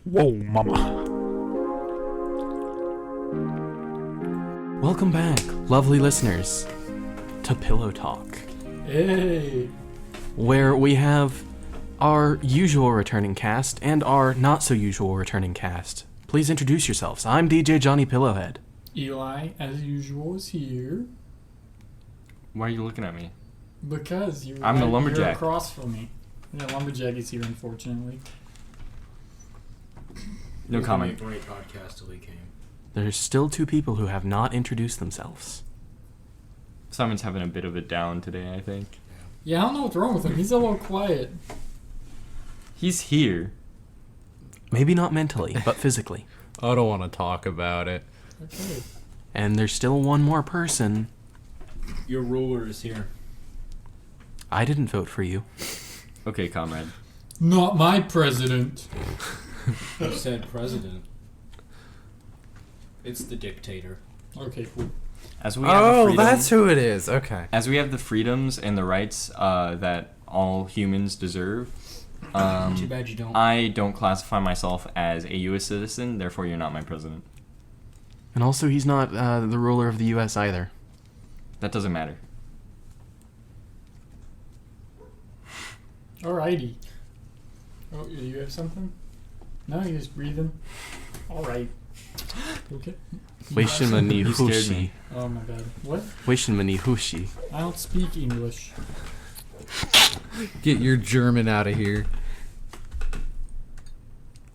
Whoa, mama. Welcome back, lovely listeners, to Pillow Talk, Hey! where we have our usual returning cast and our not so usual returning cast. Please introduce yourselves. I'm DJ Johnny Pillowhead. Eli, as usual, is here Why are you looking at me? because you're, I'm the you're lumberjack. across from me. The lumberjack is here, unfortunately. No comment. Great podcast till he came. There's still two people who have not introduced themselves. Simon's having a bit of a down today, I think. Yeah, I don't know what's wrong with him. He's a little quiet. He's here. Maybe not mentally, but physically. I don't want to talk about it. Okay. And there's still one more person. Your ruler is here. I didn't vote for you. Okay, comrade. Not my president. Who said president? It's the dictator. Okay, cool. As we have the Oh, freedom, that's who it is. Okay. as we have the freedoms and the rights that all humans deserve. Too bad you don't. I don't classify myself as a U.S. citizen, therefore you're not my president. And also, he's not the ruler of the U.S. either. That doesn't matter. Alrighty. Oh, you have something? No, you're just breathing? Alright. Okay. Weishinmani You scared Hushi. me. Oh my god. What? Weishinmani Hushi. I don't speak English. Get your German out of here.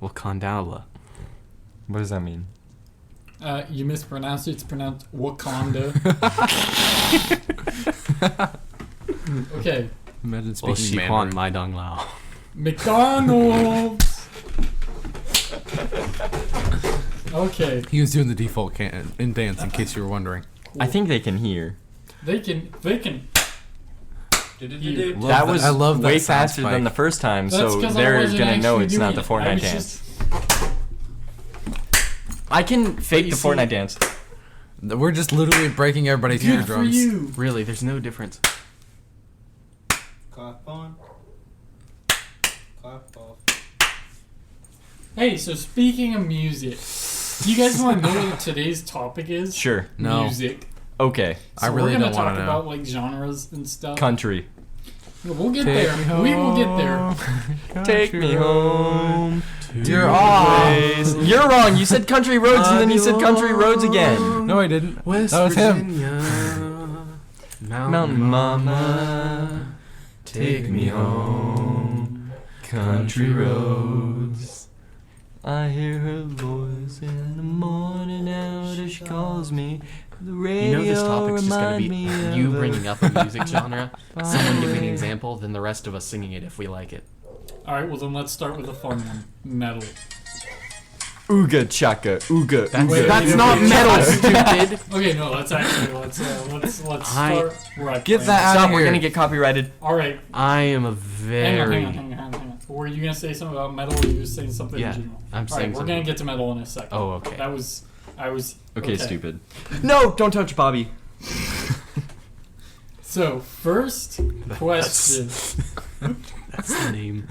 Wakandala. What does that mean? You mispronounced it. It's pronounced Wakanda. Okay. Imagine Well, speaking Shihuan Mandarin. Maidong Lao. McDonald's! Okay. He was doing the default in dance, in case you were wondering. I think they can hear. They can. You. Love That was I love that way sound faster spike. than the first time, That's so 'cause I they're wasn't gonna know actually it's not the doing it. I Fortnite was dance. just- I can fake you the see- Fortnite dance. We're just literally breaking everybody's Good for eardrums. you. Really, there's no difference. Clap on. Clap off. Hey, so speaking of music, do you guys want to know what today's topic is? Sure. No. Music. Okay. I So really we're gonna don't wanna talk know. about like genres and stuff. Country. We'll get Take there. me home. We will get there. Take me home. You're off. You're wrong. You said country roads and then you said country roads again. No, I didn't. West That was him. Virginia, Mountain Mama, take me home. Country roads. I hear her voice in the morning out as she calls me. The radio You know this topic's just going to be remind me you of bringing up a music genre, someone giving an example, then the rest of us singing it if we like it. Alright, well then let's start with a fun one. Metal. Ooga chaka, ooga. Wait, That's wait, not wait. metal, stupid! Okay, no, let's start where I Get planned. that out Stop, of we're here. gonna get copyrighted. Alright, I am a hang very... on. Were you gonna say something about metal or were you just saying something Yeah, in general? I'm saying Alright, we're something. gonna get to metal in a second. Oh, okay. I was Okay, stupid. No, don't touch Bobby. So, first question. That's the name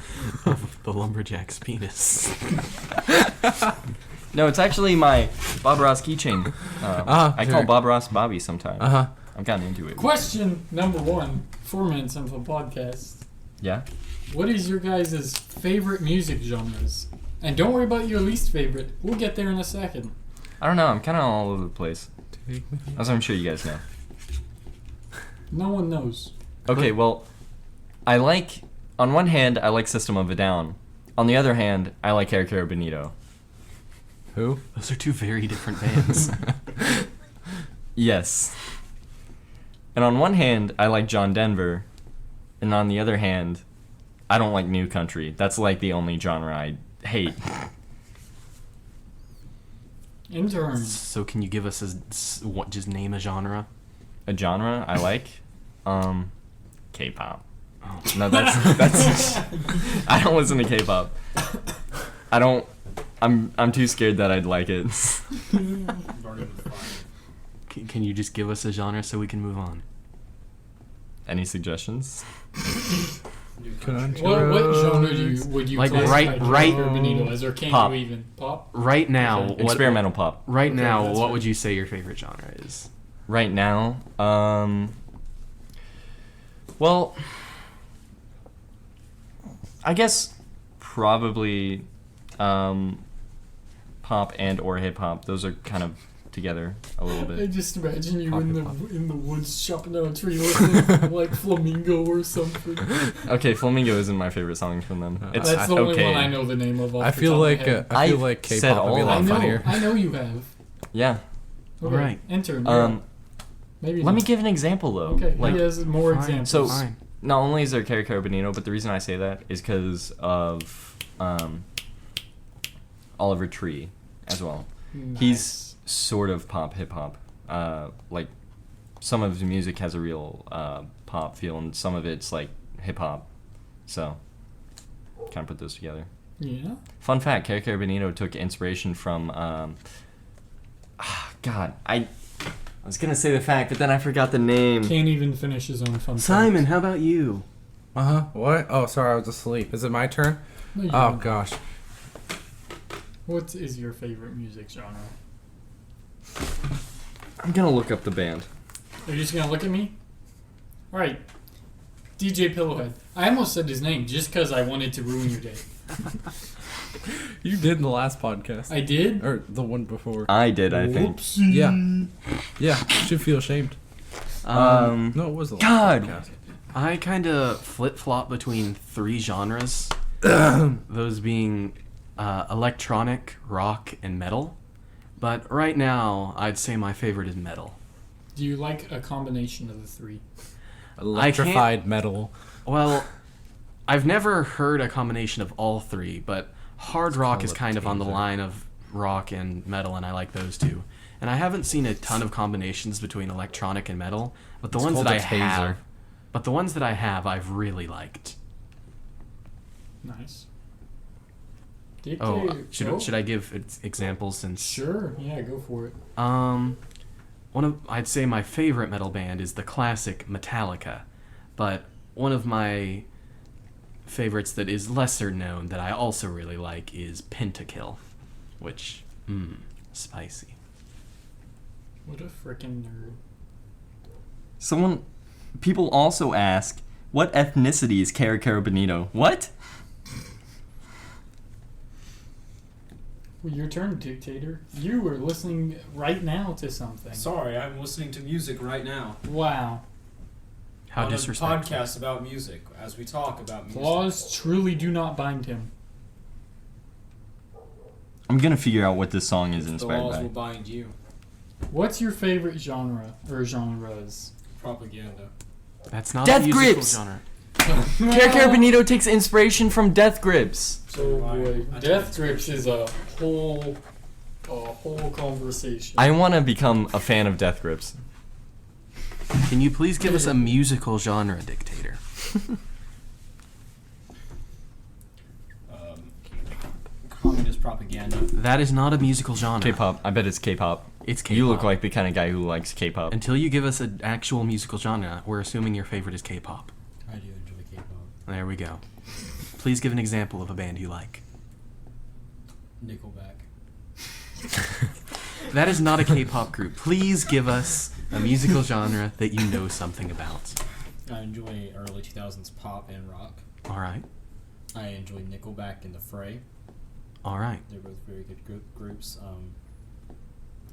of the lumberjack's penis. No, it's actually my Bob Ross keychain. I call sure. Bob Ross Bobby sometimes. Uh-huh. I'm kind of into it. Question number 1, 4 minutes into the podcast. Yeah? What is your guys' favorite music genres? And don't worry about your least favorite. We'll get there in a second. I don't know, I'm kind of all over the place. As I'm sure you guys know. No one knows. Okay, well, on one hand, I like System of a Down. On the other hand, I like Hair Care Benito. Who? Those are two very different bands. Yes. And on one hand, I like John Denver. And on the other hand, I don't like new country. That's like the only genre I hate. Intern. So can you give us just name a genre? A genre I like? K-pop. No, that's I don't listen to K-pop. I'm too scared that I'd like it. Can you just give us a genre so we can move on? Any suggestions? Country What genre roads. would you Like, classify right- John or Benito as, or can Pop. you even pop? Right now, what, Experimental pop. right Okay, now, that's what fine. would you say your favorite genre is? Right now, well, I guess probably pop and or hip hop. Those are kind of together a little I bit. just imagine you Pop in the hip hop. in the woods chopping down a tree listening to, like Flamingo or something. Okay, Flamingo isn't my favorite song from them. It's That's the only okay. one I know the name of. Off I the feel top like of my head. I feel I've like said K-pop would be a all lot I know, funnier. I know you have. Yeah. Okay, Alright. intern. Maybe. Let me not. give an example though. Okay, Like, he has more Fine, examples. So- fine. not only is there Caro Benito, but the reason I say that is because of Oliver Tree as well. Nice. He's sort of pop hip hop. Like some of his music has a real pop feel, and some of it's like hip hop. So kind of put those together. Yeah. Fun fact: Caro Benito took inspiration from. God, I was gonna say the fact, but then I forgot the name. Can't even finish his own fun. Simon, how about you? What? Oh, sorry, I was asleep. Is it my turn? No, you Oh don't. gosh. What is your favorite music genre? I'm gonna look up the band. Are you just gonna look at me? All right, DJ Pillowhead. I almost said his name just because I wanted to ruin your day. You did in the last podcast. I did. Or the one before. I did, I think. Whoopsie. Yeah, you should feel ashamed. Um, No, it was the last God. podcast. I kind of flip-flop between 3 genres. Those being electronic, rock, and metal. But right now, I'd say my favorite is metal. Do you like a combination of the three? Electrified metal. Well, I've never heard a combination of all 3, but hard rock call is it kind of on the taser. line of rock and metal, and I like those two. And I haven't seen a ton of combinations between electronic and metal, but the It's ones called that I a taser. have, I've really liked. Nice. Oh, Dictator. should I give examples since? Sure. Yeah, go for it. I'd say my favorite metal band is the classic Metallica, but one of my favorites that is lesser known that I also really like is Pentakill, which, spicy. What a freaking nerd. People also ask, what ethnicity is Caro Benito? What? Well, your turn, Dictator. You were listening right now to something. Sorry, I'm listening to music right now. Wow. How on disrespectful. a podcast about music as we talk about music. Laws truly do not bind him. I'm gonna figure out what this song is The inspired laws by. will bind you. What's your favorite genre or genres? Propaganda. That's not Death a musical Grips! genre. Caro Benito takes inspiration from Death Grips. So boy, I Death think Grips is a whole conversation. I want to become a fan of Death Grips. Can you please give us a musical genre, Dictator? Communist propaganda. That is not a musical genre. K-pop. I bet it's K-pop. It's K-pop. You look like the kind of guy who likes K-pop. Until you give us an actual musical genre, we're assuming your favorite is K-pop. I do enjoy K-pop. There we go. Please give an example of a band you like. Nickelback. That is not a K-pop group. Please give us a musical genre that you know something about. I enjoy early 2000s pop and rock. All right. I enjoy Nickelback and The Fray. All right. They're both very good groups.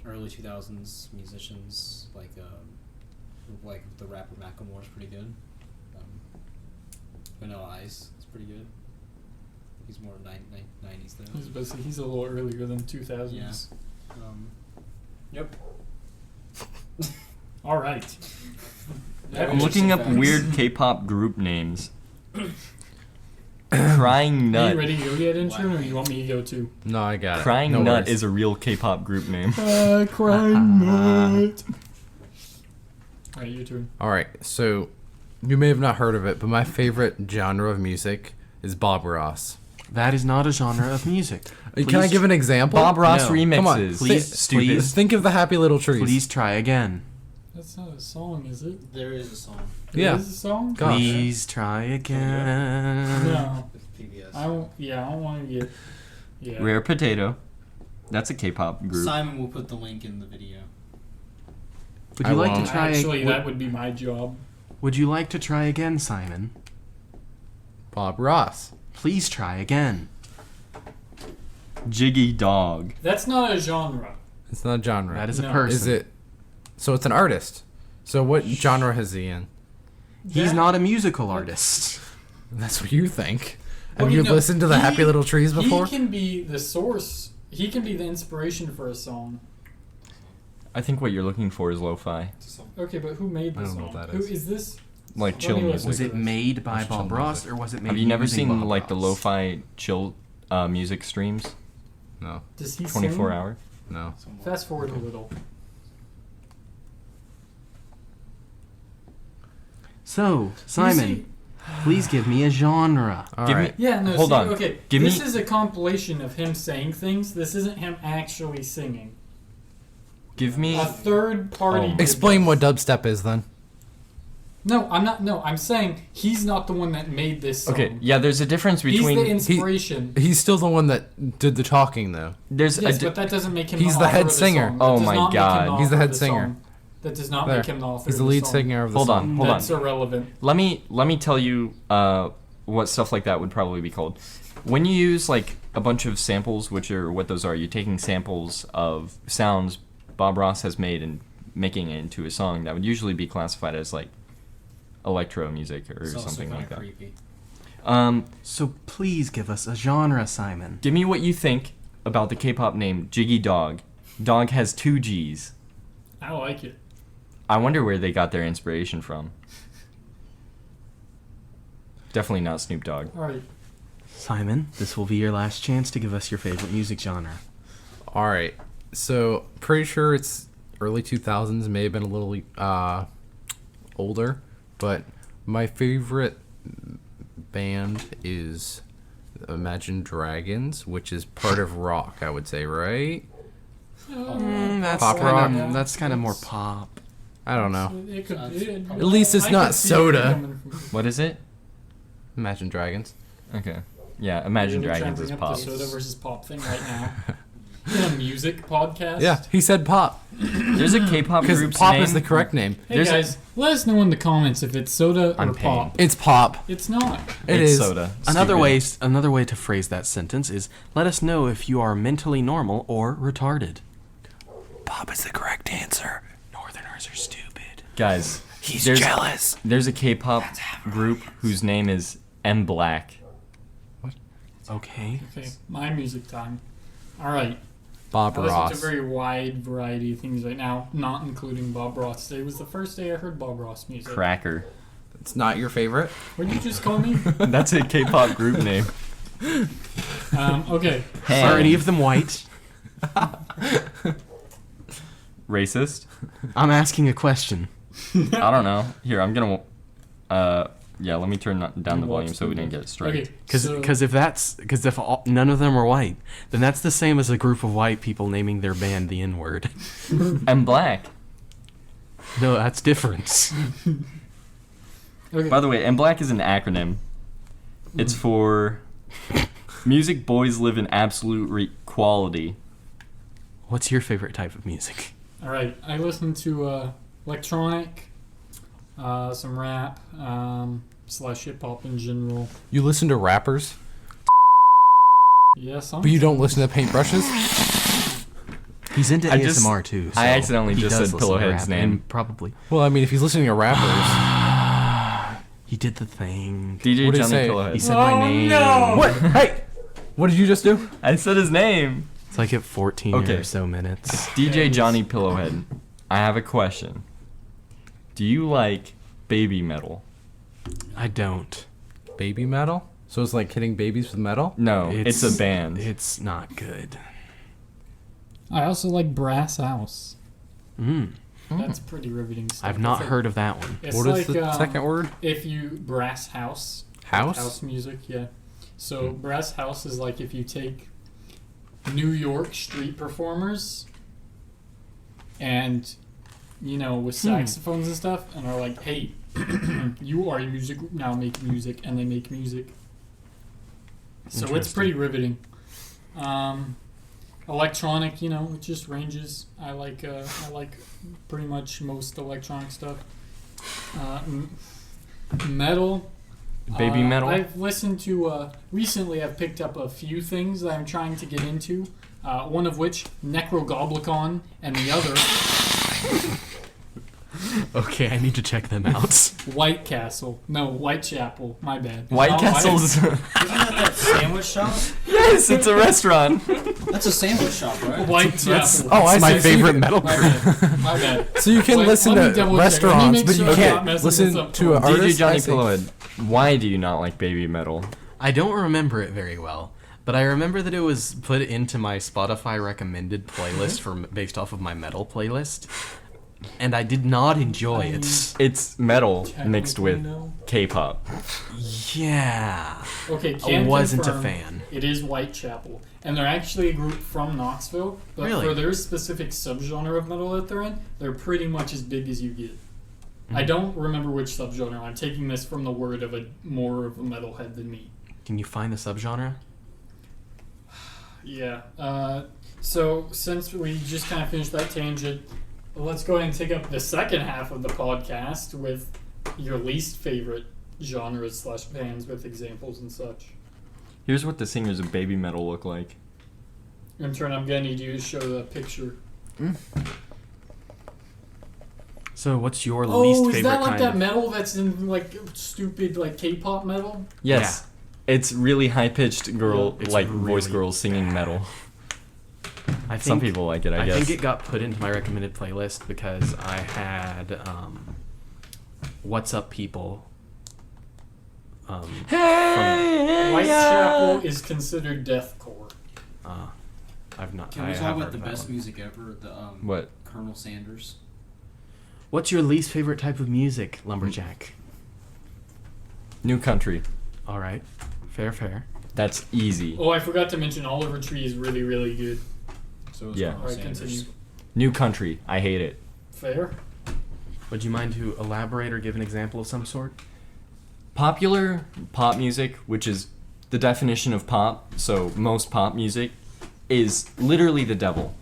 Early 2000s musicians like the rapper Macklemore is pretty good. Vanilla Ice is pretty good. He's more 90s though. He's basically he's a little earlier than 2000s. Yeah. Yep. All right. I'm looking up weird K-pop group names. Crying Are you Nut. ready to go yet, intern, or you want me to go too? No, I got it. Crying No Nut worries. is a real K-pop group name. Crying nut. All right, your turn. All right, so you may have not heard of it, but my favorite genre of music is Bob Ross. That is not a genre of music. Can I give an example? Bob Ross No. remixes. Come on, Please, Stupid. please. Think of the Happy Little Trees. Please try again. That's not a song, is it? There is a song Yeah. Is it a song? Gosh. Please try again. No. with PBS. I don't. Yeah, I don't want to get. Yeah. Rare Potato. That's a K-pop group. Simon will put the link in the video. Would I you like won't. to try? Actually, that would be my job. Would you like to try again, Simon? Bob Ross. Please try again. Jiggy Dog. That's not a genre. It's not a genre. That is a No. person. Is it? So it's an artist. So what genre is he in? He's That- not a musical artist. That's what you think. Well, Have you know, listened to the Happy Little Trees before? He can be the source. He can be the inspiration for a song. I think what you're looking for is lo-fi. It's a song. Okay, but who made the I don't song? know what that Who is. is this? Like Let chill me music. listen. Was it made by That's Bob chill Ross, music. or was it made Have you never using seen Bob like the Ross? lo-fi chill music streams? No. Does he 24 sing? hour? No. Someone. Fast forward a little. So, Simon, please give me a genre. All Give me- right. Yeah, no. Hold see, on. Okay, Give this me- is a compilation of him saying things. This isn't him actually singing. Give me. A third party. Oh. did Explain this. what dubstep is then. No, I'm not. No, I'm saying he's not the one that made this song. Okay, yeah, there's a difference He's between. the inspiration. He's still the one that did the talking though. There's a Yes, di- but that doesn't make him. He's the author head of singer. Song. That Oh does my not make him God. the He's the author head of singer. song. That does not There. make him the author. He's the of lead song. singer of the Hold song. on, hold on. That's irrelevant. let me tell you what stuff like that would probably be called. When you use like a bunch of samples, which are what those are, you're taking samples of sounds Bob Ross has made and making it into a song. That would usually be classified as like electro music or It's also something kinda like that. creepy. So please give us a genre, Simon. Give me what you think about the K-pop name Jiggy Dog. Dog has 2 G's. I like it. I wonder where they got their inspiration from. Definitely not Snoop Dogg. All right. Simon, this will be your last chance to give us your favorite music genre. All right. So pretty sure it's early 2000s. May have been a little older, but my favorite band is Imagine Dragons, which is part of rock. I would say, right? That's Pop kind rock? of that's kind of more pop. I don't know. It could, At least it's I not could see soda. it coming from- What is it? Imagine Dragons. Okay. Yeah, Imagine You're trying Dragons to is bring up pop. the soda versus pop thing right now. In a music podcast. Yeah, he said pop There's a K-pop because group's pop name. is the correct name. Hey There's a- guys, let us know in the comments if it's soda or I'm paying. pop. It's pop. It's not. It It's is. soda. Another Stupid. way to phrase that sentence is let us know if you are mentally normal or retarded. Pop is the correct answer. Northerners are stupid. Guys, He's there's, jealous. there's a K-pop group whose name is M Black. Okay. Okay, my music time. All right. Bob I listen Ross. to a very wide variety of things right now, not including Bob Ross. Today was the first day I heard Bob Ross music. Cracker. It's not your favorite. What did you just call me? That's a K-pop group name. Okay. Hey. Are any of them white? Racist? I'm asking a question. I don't know. Here, I'm gonna. Yeah, let me turn down the You volume watch so we the- didn't get straight. Okay. Because if none of them are white, then that's the same as a group of white people naming their band the N word. M Black. No, that's different. Okay. By the way, M Black is an acronym. It's for Music Boys Live in Absolute Quality. What's your favorite type of music? All right. I listen to electronic, some rap, / hip hop in general. You listen to rappers, Yes, but you don't listen to paintbrushes? He's into I just- ASMR too. I accidentally he just does said listen to Pillowhead's rap, name. and probably Well, I mean, if he's listening to rappers. he did the thing. DJ What did he Johnny say? He Pillowhead. said my name. no! What? Hey! What did you just do? I said his name. It's like at 14 Okay. or so minutes. DJ Johnny Pillowhead. I have a question. Do you like baby metal? I don't. Baby metal? So it's like hitting babies with metal? No, it's a band. It's not good. I also like Brass House. Mm. That's pretty riveting stuff. I've not It's like- heard of that one. It's What is like, the second word? If you Brass House. House? House music, yeah. So Brass House is like if you take New York street performers and with saxophones and stuff, and are like, "Hey, you are a music group now. Make music," and they make music. So it's pretty riveting. Electronic, it just ranges. I like pretty much most electronic stuff. Metal. Baby metal? I've listened to recently. I've picked up a few things that I'm trying to get into. One of which Necrogoblicon, and the other Okay, I need to check them out. White Castle. No, Whitechapel. My bad. White No, Castle's. Isn't that sandwich shop? Yes, it's a restaurant. That's a sandwich shop, right? Whitechapel. Oh, I my see. favorite metal My group. bad. My bad. So you can Wait, listen let me to double check. Let me restaurants, make but sure you I'm not can't messing listen this up. to an DJ artist. Johnny I see. Pillowhead, why do you not like baby metal? I don't remember it very well, but I remember that it was put into my Spotify recommended playlist based off of my metal playlist, and I did not enjoy it. It's metal mixed with No. K-pop. Yeah, Okay, I can wasn't a confirm fan. It is Whitechapel, and they're actually a group from Knoxville. But Really? for their specific subgenre of metal that they're in, they're pretty much as big as you get. I don't remember which subgenre. I'm taking this from the word of more of a metalhead than me. Can you find the subgenre? Yeah. So since we just kind of finished that tangent, let's go ahead and take up the second half of the podcast with your least favorite genres / bands with examples and such. Here's what the singers of baby metal look like. In turn, I'm gonna need you to show the picture. So, what's your least favorite is that like kind that of... metal that's in like stupid like K-pop metal? Yes. It's really high-pitched girl, It's like voice really girls singing bad. metal. I think, Some people like it, I guess. think it got put into my recommended playlist because I had What's Up People. Whitechapel is considered deathcore. I've not. Can I we talk have about heard the of that best one. music ever? The What? Colonel Sanders. What's your least favorite type of music, Lumberjack? New country. All right, fair. That's easy. Oh, I forgot to mention Oliver Tree is really, really good. So is Yeah. Colonel Alright, Sanders. continue. New country. I hate it. Fair. Would you mind to elaborate or give an example of some sort? Popular pop music, which is the definition of pop, so most pop music, is literally the devil.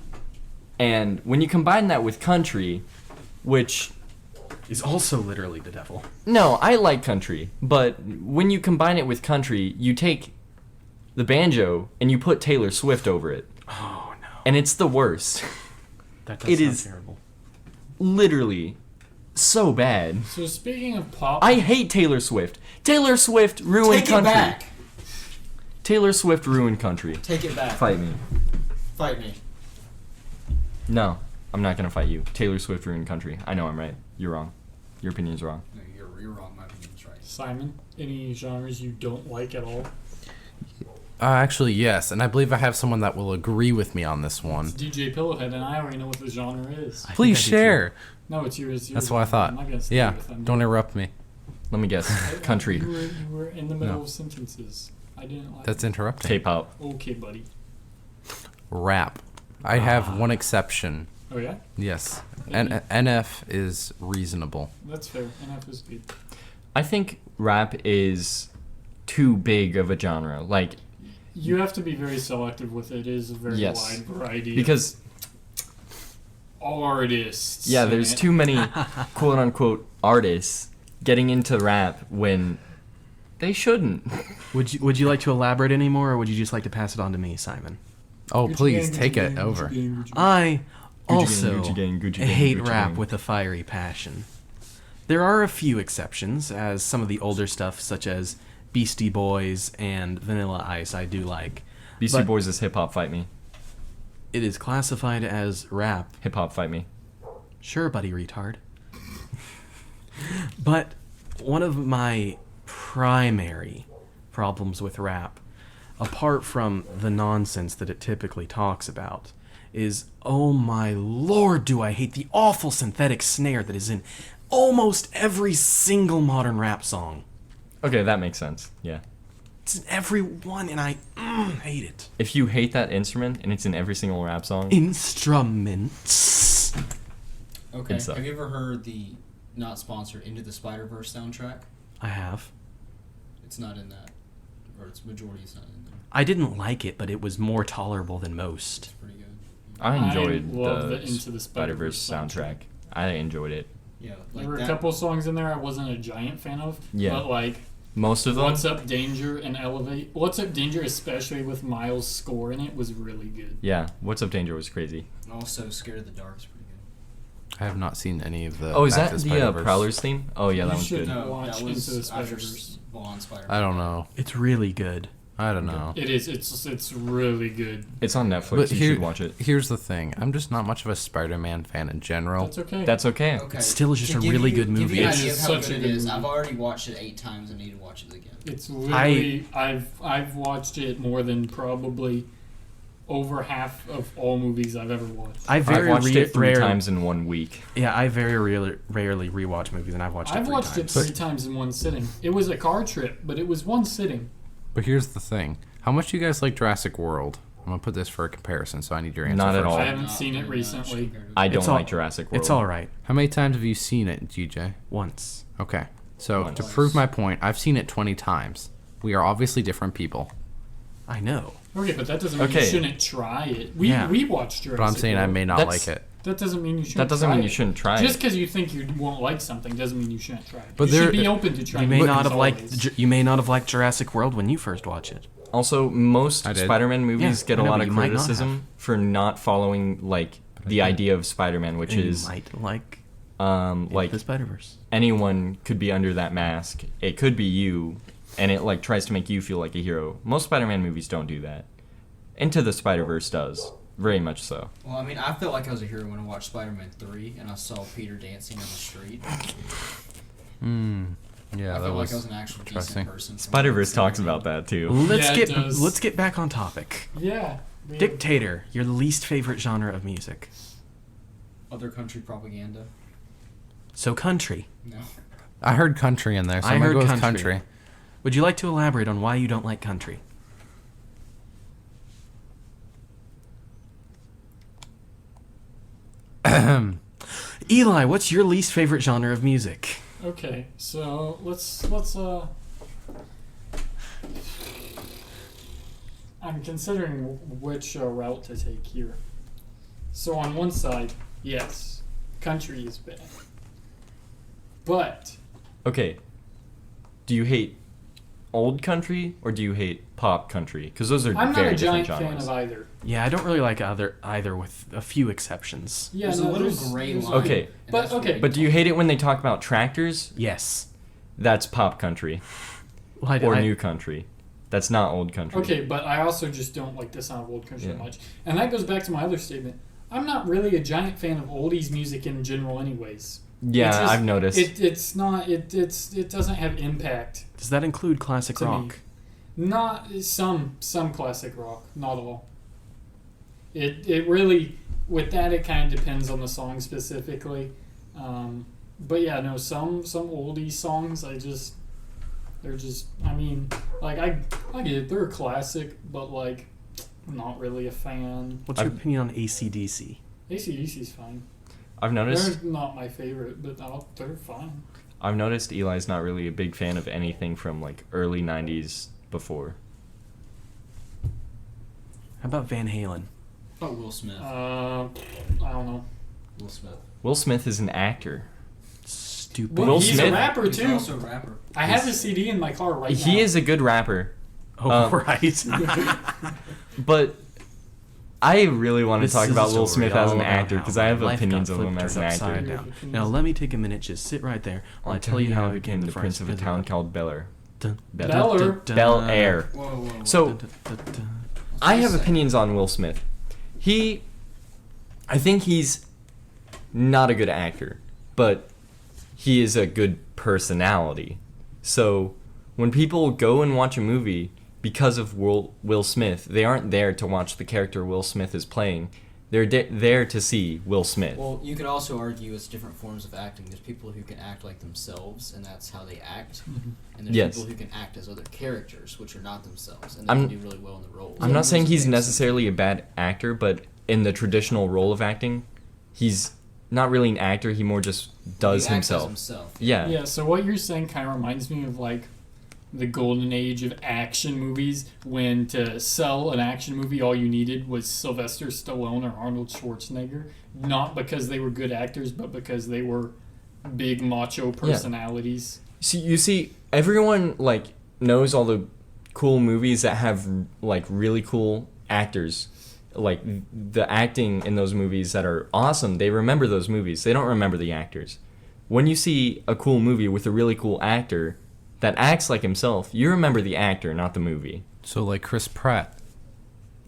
And when you combine that with country, which... Is also literally the devil. No, I like country, but when you combine it with country, you take the banjo and you put Taylor Swift over it. Oh no, And it's the worst. that does it sound is- terrible. Literally so bad. So speaking of pop, I hate Taylor Swift. Taylor Swift ruined Take country. it back. Taylor Swift ruined country. Take it back. Fight me. Fight me. No, I'm not gonna fight you. Taylor Swift ruined country. I know I'm right. You're wrong. Your opinion's wrong. No, you're wrong. My opinion's right. Simon, any genres you don't like at all? Actually, yes, and I believe I have someone that will agree with me on this one. It's DJ Pillowhead, and I already know what the genre is. I Please think I do share. No, it's yours. That's what I thought. I'm not gonna stay Yeah, with them. don't interrupt me. Let me guess. Country. You were in the middle No. of sentences. I didn't like That's interrupting. K-pop. Okay, buddy. Rap. I have one exception. Oh, yeah? Yes. NF is reasonable. That's fair. NF is good. I think rap is too big of a genre. Like, You have to be very selective with it. It is a very Yes. wide variety because, of artists. yeah, in there's it. too many quote-unquote artists getting into rap when they shouldn't. Would you like to elaborate any more, or would you just like to pass it on to me, Simon? Oh, Gucci please gang, take Gucci it gang, over. Gucci gang, Gucci gang. I also Gucci gang, Gucci gang, hate Gucci rap gang. with a fiery passion. There are a few exceptions, as some of the older stuff, such as Beastie Boys and Vanilla Ice, I do like. Beastie But- Boys is hip-hop, fight me. It is classified as rap. Hip-hop, fight me. Sure, buddy retard. But one of my primary problems with rap, apart from the nonsense that it typically talks about, is, oh my lord, do I hate the awful synthetic snare that is in almost every single modern rap song. Okay, that makes sense. Yeah. It's in every one, and I hate it. If you hate that instrument and it's in every single rap song, Instruments. Okay. It sucked. Have you ever heard the not sponsored Into the Spider-Verse soundtrack? I have. It's not in that, or its majority is not in there. I didn't like it, but it was more tolerable than most. It's pretty good. I enjoyed love the Into the Spider-Verse soundtrack. I enjoyed it. Yeah, There like were a that. couple songs in there I wasn't a giant fan of. Yeah. But like Most of them. What's Up Danger and Elevate. What's Up Danger, especially with Miles' score in it, was really good. Yeah. What's Up Danger was crazy. Also, Scared of the Dark is pretty good. I have not seen any of the. Oh, is Back that to the Spider-Verse. Prowler's theme? Oh yeah, that You one's should good. know. No, Watch that Into was the after Spider-Verse. Bond Spider-Man. I don't know. It's really good. I don't know. It is. It's really good. It's on Netflix. But You should watch it. Here's the thing. I'm just not much of a Spider-Man fan in general. That's okay. That's okay. Okay. It's still just To a give really you- good Give movie. you an It's idea of just how such good a it good is. movie. I've already watched it 8 times and need to watch it again. It's literally I've watched it more than probably over half of all movies I've ever watched. I I've very watched it 3 rare- times in 1 week. Yeah, I very rarely rewatch movies, and I've watched it I've 3 watched times. it 3 times in one sitting. It was a car trip, but it was one sitting. But here's the thing. How much do you guys like Jurassic World? I'm gonna put this for a comparison, so I need your answer. Not at first. all. I haven't Not seen it very much recently. compared to- I don't It's all- like Jurassic World. It's all right. How many times have you seen it, GJ? Once. Okay. So Once. to prove my point, I've seen it 20 times. We are obviously different people. I know. Okay, but that doesn't mean Okay. you shouldn't try it. We Yeah. we watched Jurassic But I'm saying I World. may not That's- like it. That doesn't mean you shouldn't. That doesn't try mean you it. shouldn't try Just it. because you think you won't like something doesn't mean you shouldn't try it. But you there- should be open to trying. You may new not things have liked. always. You may not have liked Jurassic World when you first watch it. Also, most I did. Spider-Man movies Yeah, get I a know, lot but of you might not criticism for not following like the idea of Spider-Man, which And is you might like like the Spider-Verse. anyone could be under that mask. It could be you, and it like tries to make you feel like a hero. Most Spider-Man movies don't do that. Into the Spider-Verse does, very much so. Well, I mean, I felt like I was a hero when I watched Spider-Man 3 and I saw Peter dancing on the street. Yeah, I that felt was like I was an actual interesting. decent person. from Spider-Verse the talks beginning. about that too. Yeah, it does. Let's get back on topic. Yeah. Dictator, your least favorite genre of music. Other country propaganda. So country. No. I heard country in there, so I I'm gonna heard go with country. country. Would you like to elaborate on why you don't like country? Eli, what's your least favorite genre of music? Okay, so let's I'm considering which route to take here. So on one side, yes, country is bad. But Okay. Do you hate old country or do you hate pop country? Because those are I'm not very a giant different fan genres. of either. Yeah, I don't really like either with a few exceptions. Yeah, There's a no, little there's- gray there's- line. Okay. and But that's okay. really- But do you hate it when they talk about tractors? Yes. That's pop country. Well, Or new country. That's not old country. Okay, but I also just don't like the sound of old country Yeah. much. And that goes back to my other statement. I'm not really a giant fan of oldies music in general anyways. Yeah, It's just- I've noticed. It's not it doesn't have impact. Does that include classic To me. rock? Not some classic rock, not all. It really with that it kind of depends on the song specifically. But yeah, no, some oldie songs they're just I mean like I get it, they're a classic, but like I'm not really a fan. What's your I've- opinion on AC/DC? AC/DC's fine. I've noticed. They're not my favorite, but they're fine. I've noticed Eli's not really a big fan of anything from like early '90s before. How about Van Halen? Oh, Will Smith. I don't know. Will Smith. Will Smith is an actor. Stupid. Well, Will he's Smith- a rapper He's too. also a rapper. I have his CD in my car right now. He is a good rapper, Oh, right. but I really want to This talk is a about Will story Smith as all an about actor how because I have my life opinions got of him flipped as an upside actor. down. Now let me take a minute. Just sit right there while I tell you how I became the prince of a town called Bel Air. Beller. Bel Air. Whoa, whoa, whoa. So I have Say. opinions on Will Smith. I think he's not a good actor, but he is a good personality. So when people go and watch a movie because of Will Smith, they aren't there to watch the character Will Smith is playing. They're there to see Will Smith. Well, you could also argue it's different forms of acting. There's people who can act like themselves, and that's how they act. And there's Yes. people who can act as other characters, which are not themselves, and they I'm- can do really well in the roles. I'm not saying he's Those are necessarily a bad actor, but in the traditional role of acting, he's not really an actor. He more just does He acts as himself. himself. Yeah. Yeah, so what you're saying kind of reminds me of like the golden age of action movies, when to sell an action movie all you needed was Sylvester Stallone or Arnold Schwarzenegger, not because they were good actors but because they were big macho personalities. So you see, everyone like knows all the cool movies that have like really cool actors. Like the acting in those movies that are awesome, they remember those movies. They don't remember the actors. When you see a cool movie with a really cool actor that acts like himself, you remember the actor, not the movie. So like Chris Pratt.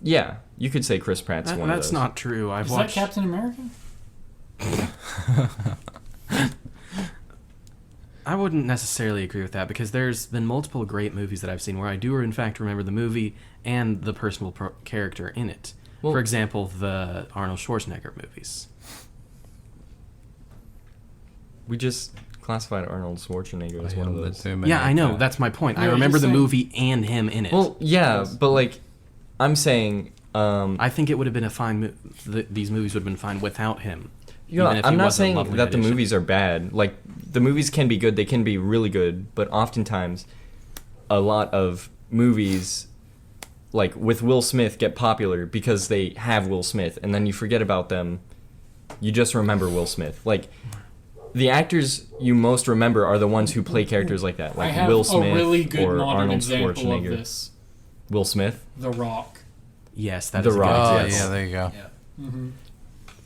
Yeah, you could say Chris Pratt's one of those. That's not true. I've Is watched. that Captain America? I wouldn't necessarily agree with that because there's been multiple great movies that I've seen where I do in fact remember the movie and the personal character in it. Well- For example, the Arnold Schwarzenegger movies. We just classified Arnold Schwarzenegger as one of those. Yeah, I know. That's my point. I Yeah, remember you're the saying- movie and him in it. Well, yeah, Yes. but like, I'm saying, I think it would have been a fine. These movies would have been fine without him. you know, even if he I'm not was a saying lovely that the addition. movies are bad. Like, the movies can be good, they can be really good, but oftentimes, a lot of movies, like with Will Smith, get popular because they have Will Smith, and then you forget about them. You just remember Will Smith. Like, the actors you most remember are the ones who play characters like that, I like have Will Smith a really good or modern Arnold example of Schwarzenegger. this. Will Smith. The Rock. Yes, that The is a Rock, good Oh yes. yeah, there you go. Yeah. Mm-hmm.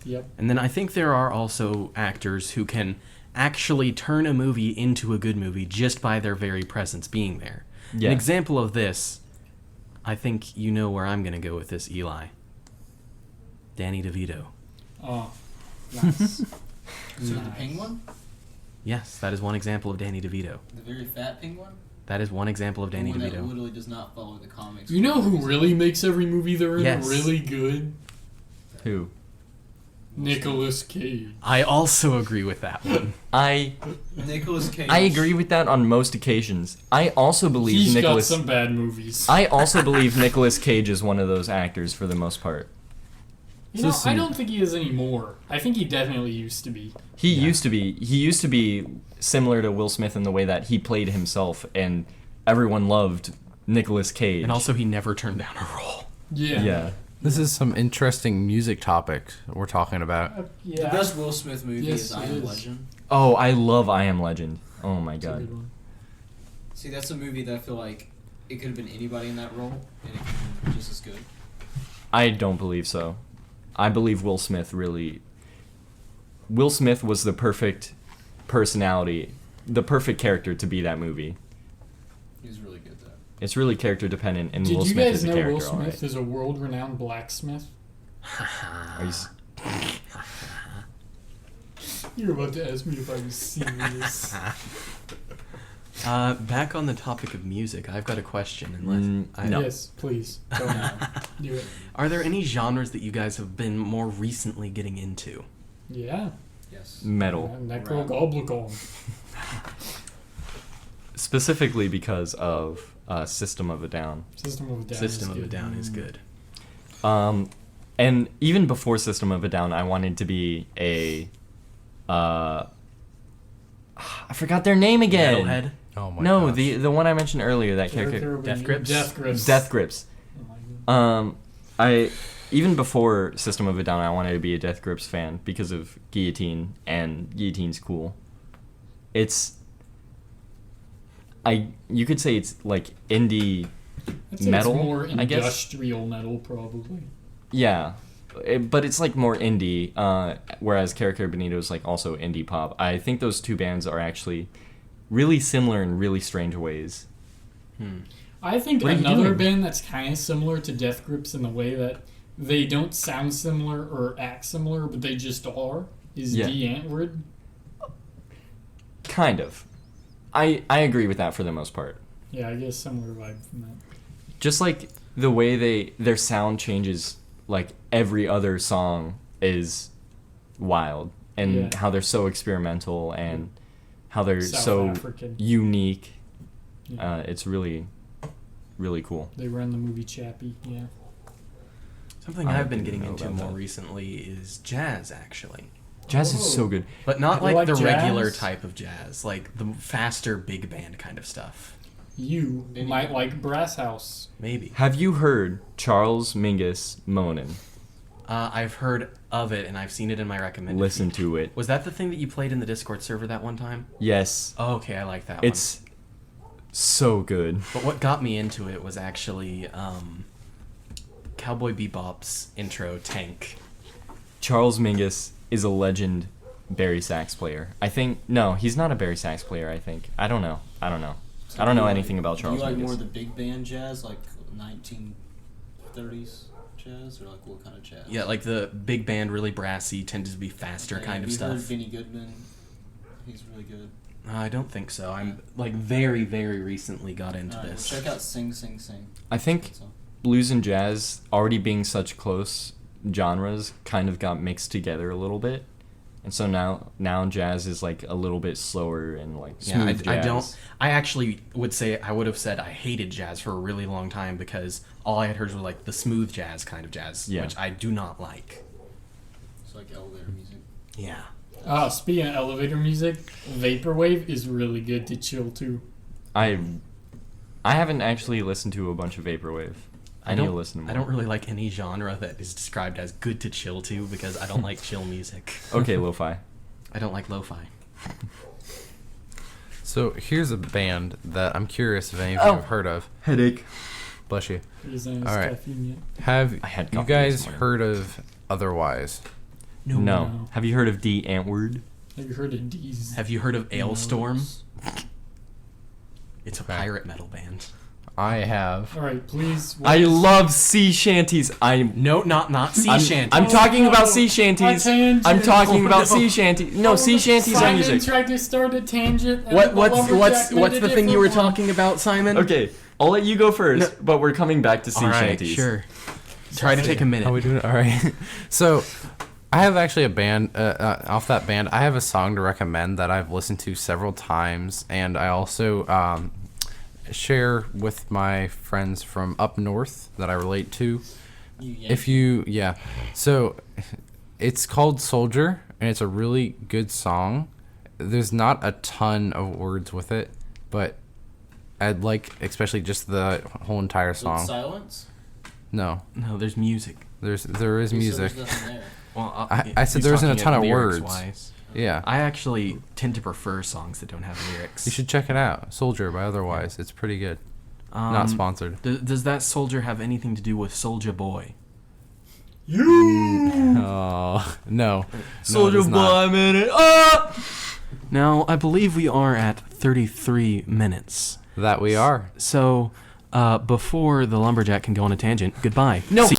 Yep. And then I think there are also actors who can actually turn a movie into a good movie just by their very presence being there. Yeah. An example of this, I think you know where I'm going to go with this, Eli. Danny DeVito. Oh, nice. So the Nice. penguin? Yes, that is one example of Danny DeVito. The very fat penguin? That is one example of Danny the one that DeVito. literally does not follow the comics. You know who really makes every movie they're in Yes. really good? Who? Nicolas Cage. I also agree with that one. Nicolas Cage. I agree with that on most occasions. I also believe He's Nicolas. got some bad movies. I also believe Nicolas Cage is one of those actors for the most part. You know, Just I some- don't think he is anymore. I think he definitely used to be. He used to be. He used to be similar to Will Smith in the way that he played himself, and everyone loved Nicolas Cage. And also, he never turned down a role. Yeah. yeah. This is some interesting music topics we're talking about. The Yeah. best Will Smith movie Yes, is it I Am is. Legend. Oh, I love I Am Legend. Oh my It's a god. good one. See, that's a movie that I feel like it could have been anybody in that role, and it could have been just as good. I don't believe so. I believe Will Smith was the perfect personality, the perfect character to be that movie. He was really good, though. It's really character dependent, and Did Will you Smith guys is a know character. Will Smith alright. is a world-renowned blacksmith? Are you s- You're about to ask me if I was serious. Back on the topic of music, I've got a question. Unless no. Yes, please. Go on. Do it. Are there any genres that you guys have been more recently getting into? Yeah. Yes. Metal. Necrogoblicon. Specifically because of System of a Down. System of a Down. System is of a good. Down is good. And even before System of a Down, I wanted to be a. I forgot their name again. Metalhead. Oh my No, gosh. the one I mentioned earlier, that character. Death Grips? Death Grips. Death Grips. Oh my God. I even before System of a Down, I wanted to be a Death Grips fan because of Guillotine, and Guillotine's cool. You could say it's like indie. I'd say metal, it's more I guess? industrial metal, probably. Yeah, but it's like more indie, whereas Cara Bonito is like also indie pop. I think those two bands are actually really similar in really strange ways. I think What are you another doing? band that's kind of similar to Death Grips in the way that they don't sound similar or act similar, but they just are, is Yeah. D. Antwoord. Kind of. I agree with that for the most part. Yeah, I guess similar vibe from that. Just like the way their sound changes, like every other song is wild, and Yeah. how they're so experimental and how they're South so African. unique. Yeah. It's really, really cool. They were in the movie Chappie, yeah. Something I I've been didn't getting know into about more that. recently is jazz, actually. Jazz is so Whoa. good. But not You like like the regular jazz? type of jazz, like the faster big band kind of stuff. You Benny might Goodman. like Brass House. Maybe. Have you heard Charles Mingus Moanin'? I've heard of it and I've seen it in my recommended. Listen feed. to it. Was that the thing that you played in the Discord server that one time? Yes, Oh, okay, I like that it's so good. one. But what got me into it was actually Cowboy Bebop's intro, Tank. Charles Mingus is a legend Barry sax player. I think no, he's not a Barry sax player. I think I don't know. So I don't do know you anything about Charles Do you like Mingus. more of the big band jazz, like 1930s jazz, or like what kind of jazz? Yeah, like the big band, really brassy, tends to be faster kind of Have you heard stuff. Benny Goodman? He's really good. I don't think so. I'm like very, very recently got into Alright, well, this. check out Sing Sing Sing. I think So, blues and jazz, already being such close genres, kind of got mixed together a little bit, and so now jazz is like a little bit slower and like Yeah, smooth I jazz. don't. I actually would say I would have said I hated jazz for a really long time because all I had heard was like the smooth jazz kind of jazz, Yeah. which I do not like. it's like elevator music. Yeah. Speaking of elevator music, Vaporwave is really good to chill to. I haven't actually listened to a bunch of vaporwave. I need to listen to more. I don't really like any genre that is described as good to chill to because I don't like chill music. Okay, lo-fi. I don't like lo-fi. So here's a band that I'm curious if any of Oh. you have heard of. Headache. Bless you. Is there All right. caffeine yet? Have I had you coffee guys this morning. heard of Otherwise? No. No. Have you heard of D. Antwoord? Have you heard of D's? Have you heard of Ailstorm? It's a Okay. pirate metal band. I have. All right, please. I love sea shanties. No, not sea I'm, shanty. I'm talking no. about sea shanties. A tangent. I'm talking Oh, about no. sea shanties. No, sea shanties are Simon music. tried to start a tangent. And What the what's lumberjack made what's a the thing you were different one. talking about, Simon? Okay, I'll let you go first, No. but we're coming back to sea All right, shanties. sure. Try to take a minute. How we doing? All right. So, I have actually a band. Off that band, I have a song to recommend that I've listened to several times, and I also share with my friends from up north that I relate to. If you, yeah. So, it's called Soldier, and it's a really good song. There's not a ton of words with it, but I'd like, especially just the whole entire With song. silence? No, No, there's music. there is You said music. there's nothing there. Well, I said there isn't a ton of words. Wise. Yeah, I actually tend to prefer songs that don't have lyrics. you should check it out. Soldier by Otherwise. It's pretty good. Um, Not sponsored. Does that soldier have anything to do with Soldier Boy? Oh no. Soldier no, it is boy, not. I'm in it. Ah! Now, I believe we are at 33 minutes. That we are. So, before the lumberjack can go on a tangent, goodbye. No. See-